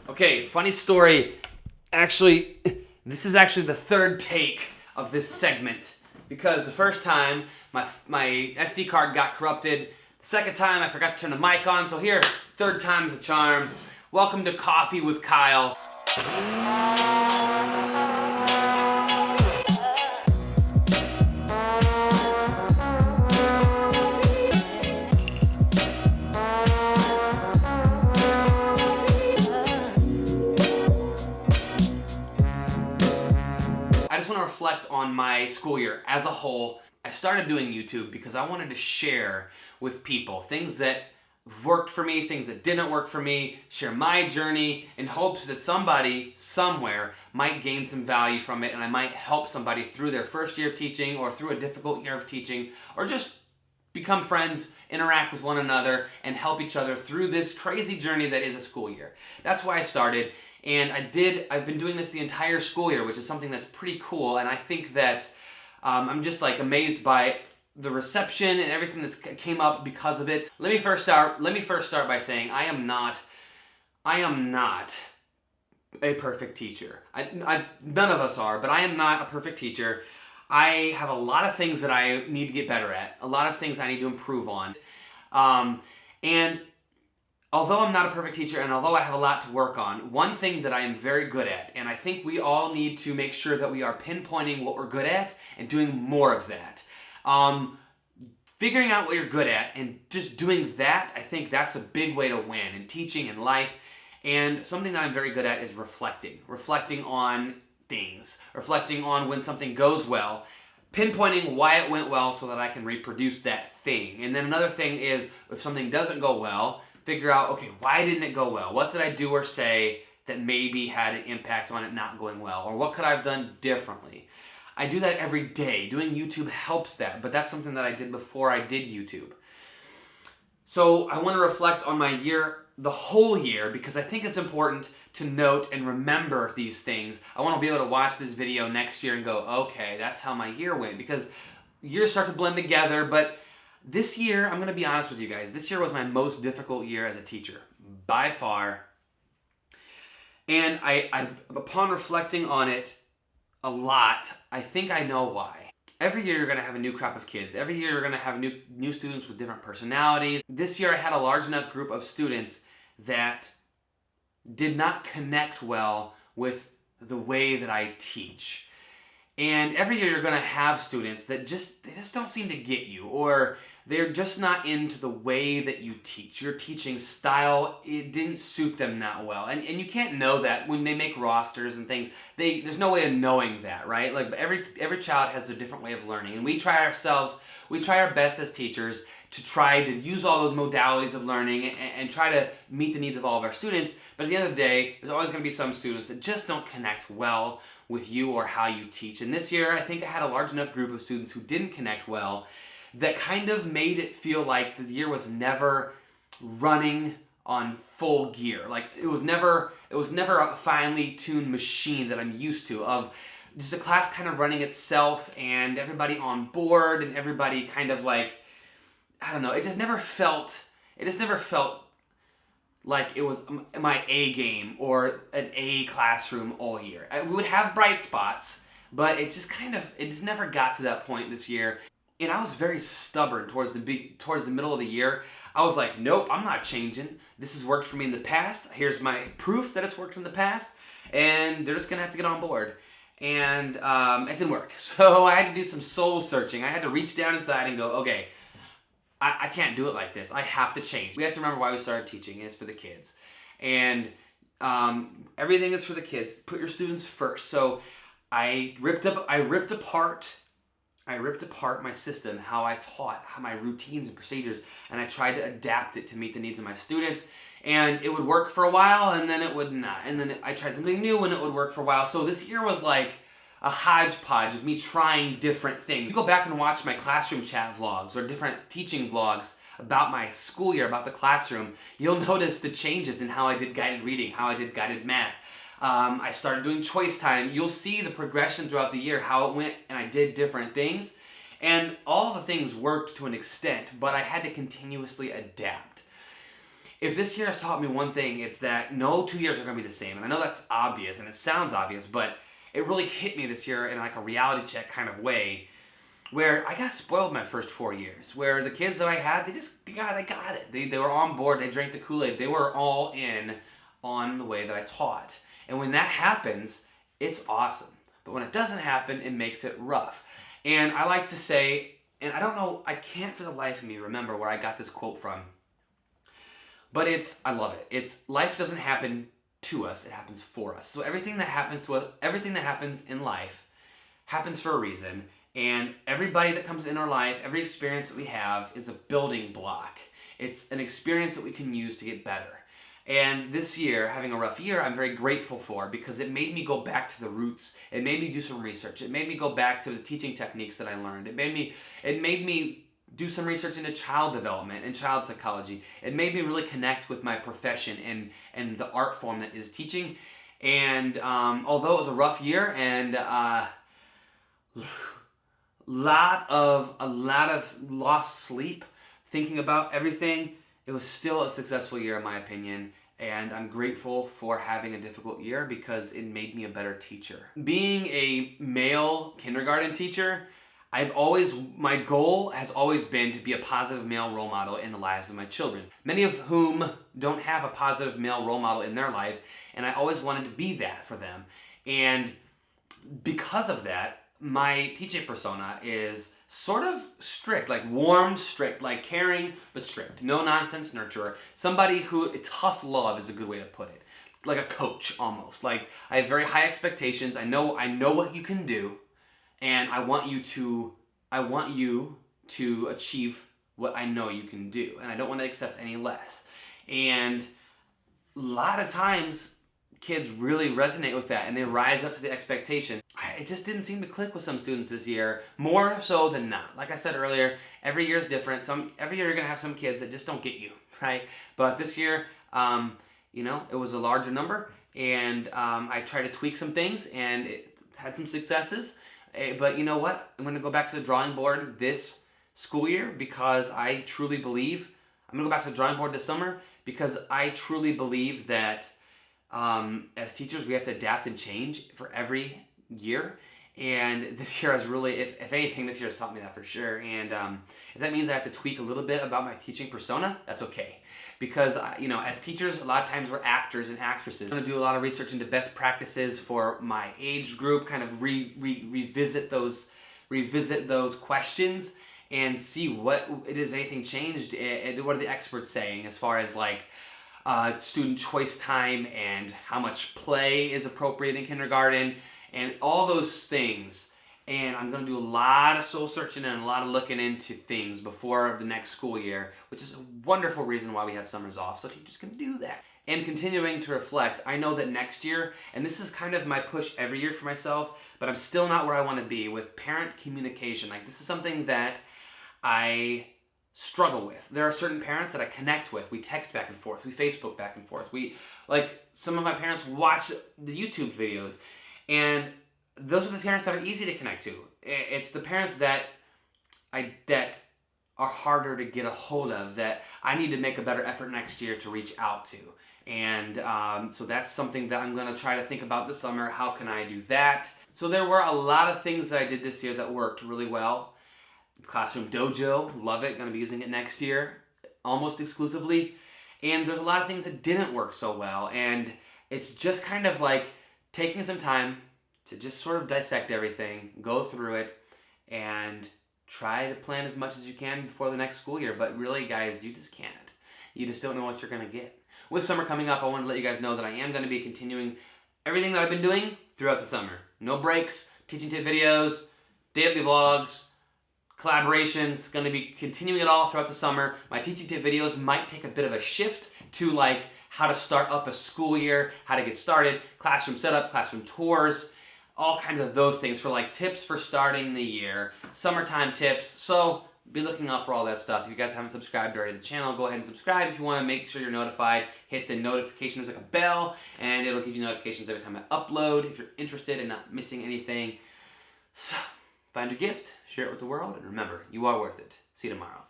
Okay, funny story. Actually, this is actually the third take of this segment because the first time my SD card got corrupted. The second time I forgot to turn the mic on. So here, third time's a charm. Welcome to Coffee with Kyle. I just want to reflect on my school year as a whole. I started doing YouTube because I wanted to share with people things that worked for me, things that didn't work for me, share my journey in hopes that somebody somewhere might gain some value from it and I might help somebody through their first year of teaching or through a difficult year of teaching or just become friends, interact with one another, and help each other through this crazy journey that is a school year. That's why I started. And I've been doing this the entire school year, which is something that's pretty cool. And I think that I'm just like amazed by the reception and everything that's came up because of it. Let me first start by saying I am not a perfect teacher. None of us are, but I am not a perfect teacher. I have a lot of things that I need to get better at, a lot of things I need to improve on. And although I'm not a perfect teacher and although I have a lot to work on, one thing that I am very good at, and I think we all need to make sure that we are pinpointing what we're good at and doing more of that. Figuring out what you're good at and just doing that, I think that's a big way to win in teaching and life. And something that I'm very good at is reflecting on things, reflecting on when something goes well, pinpointing why it went well so that I can reproduce that thing. And then another thing is if something doesn't go well, figure out, okay, why didn't it go well? What did I do or say that maybe had an impact on it not going well? Or what could I have done differently? I do that every day. Doing YouTube helps that, but that's something that I did before I did YouTube. So I want to reflect on my year, the whole year, because I think it's important to note and remember these things. I want to be able to watch this video next year and go, okay, that's how my year went, because years start to blend together, but this year, I'm going to be honest with you guys, this year was my most difficult year as a teacher, by far. And upon reflecting on it a lot, I think I know why. Every year you're going to have a new crop of kids. Every year you're going to have new students with different personalities. This year I had a large enough group of students that did not connect well with the way that I teach. And every year you're going to have students that just don't seem to get you, or they're just not into the way that you teach. Your teaching style, it didn't suit them that well. And you can't know that when they make rosters and things. There's no way of knowing that, right? Like every child has a different way of learning. And we try our best as teachers to try to use all those modalities of learning and try to meet the needs of all of our students. But at the end of the day, there's always going to be some students that just don't connect well with you or how you teach. And this year, I think I had a large enough group of students who didn't connect well that kind of made it feel like the year was never running on full gear. Like it was never a finely tuned machine that I'm used to, of just a class kind of running itself and everybody on board and everybody kind of like, I don't know, it just never felt like it was my A game or an A classroom all year. We would have bright spots, but it just never got to that point this year. And I was very stubborn towards the middle of the year. I was like, nope, I'm not changing. This has worked for me in the past. Here's my proof that it's worked in the past. And they're just going to have to get on board. And it didn't work. So I had to do some soul searching. I had to reach down inside and go, okay, I can't do it like this. I have to change. We have to remember why we started teaching. It's for the kids. And everything is for the kids. Put your students first. So I ripped apart my system, how I taught, how my routines and procedures, and I tried to adapt it to meet the needs of my students. And it would work for a while, and then it would not. And then I tried something new, and it would work for a while. So this year was like a hodgepodge of me trying different things. If you go back and watch my classroom chat vlogs or different teaching vlogs about my school year, about the classroom, you'll notice the changes in how I did guided reading, how I did guided math. I started doing choice time. You'll see the progression throughout the year, how it went, and I did different things. And all the things worked to an extent, but I had to continuously adapt. if this year has taught me one thing, it's that no 2 years are going to be the same. And I know that's obvious and it sounds obvious, but it really hit me this year in like a reality check kind of way, where I got spoiled my first 4 years, where the kids that I had, they got it. They were on board, they drank the Kool-Aid, they were all in on the way that I taught. And when that happens, it's awesome. But when it doesn't happen, it makes it rough. And I like to say, and I don't know, I can't for the life of me remember where I got this quote from, but I love it. It's, life doesn't happen to us, it happens for us. So everything that happens to us, everything that happens in life happens for a reason, and everybody that comes in our life, every experience that we have is a building block. It's an experience that we can use to get better. And this year, having a rough year, I'm very grateful for, because it made me go back to the roots. It made me do some research. It made me go back to the teaching techniques that I learned. It made me do some research into child development and child psychology. It made me really connect with my profession and the art form that is teaching. And although it was a rough year and a lot of lost sleep thinking about everything, it was still a successful year in my opinion, and I'm grateful for having a difficult year because it made me a better teacher. Being a male kindergarten teacher, my goal has always been to be a positive male role model in the lives of my children, many of whom don't have a positive male role model in their life, and I always wanted to be that for them. And because of that, my teaching persona is sort of strict, like warm, strict, like caring, but strict. No nonsense nurturer. Somebody who, tough love is a good way to put it. Like a coach, almost. Like, I have very high expectations. I know what you can do, and I want you to achieve what I know you can do, and I don't want to accept any less. And a lot of times, kids really resonate with that, and they rise up to the expectation. It just didn't seem to click with some students this year, more so than not. Like I said earlier, every year is different. Every year you're gonna have some kids that just don't get you, right? But this year, it was a larger number, and I tried to tweak some things, and it had some successes. But you know what? I'm gonna go back to the drawing board this school year because I truly believe, I'm gonna go back to the drawing board this summer because I truly believe that as teachers, we have to adapt and change for every year. And this year has really, if anything, this year has taught me that for sure. And if that means I have to tweak a little bit about my teaching persona, that's okay. Because, as teachers, a lot of times we're actors and actresses. I'm going to do a lot of research into best practices for my age group, kind of revisit those questions and see what, is anything changed, and what are the experts saying as far as like, student choice time and how much play is appropriate in kindergarten and all those things. And I'm going to do a lot of soul searching and a lot of looking into things before the next school year, which is a wonderful reason why we have summers off, so teachers can do that. And continuing to reflect, I know that next year, and this is kind of my push every year for myself, but I'm still not where I want to be with parent communication. Like, this is something that I struggle with. There are certain parents that I connect with. We text back and forth. We Facebook back and forth. Some of my parents watch the YouTube videos, and those are the parents that are easy to connect to. It's the parents that are harder to get a hold of, that I need to make a better effort next year to reach out to. And so that's something that I'm going to try to think about this summer. How can I do that? So there were a lot of things that I did this year that worked really well. Classroom Dojo, love it, going to be using it next year, almost exclusively. And there's a lot of things that didn't work so well, and it's just kind of like taking some time to just sort of dissect everything, go through it, and try to plan as much as you can before the next school year. But really, guys, you just can't. You just don't know what you're going to get. With summer coming up, I want to let you guys know that I am going to be continuing everything that I've been doing throughout the summer. No breaks, teaching tip videos, daily vlogs, collaborations, going to be continuing it all throughout the summer. My teaching tip videos might take a bit of a shift to like how to start up a school year, how to get started, classroom setup, classroom tours, all kinds of those things for like tips for starting the year, summertime tips. So be looking out for all that stuff. If you guys haven't subscribed already to the channel, go ahead and subscribe. If you want to make sure you're notified, hit the notification. There's like a bell, and it'll give you notifications every time I upload if you're interested in not missing anything. So find your gift, share it with the world, and remember, you are worth it. See you tomorrow.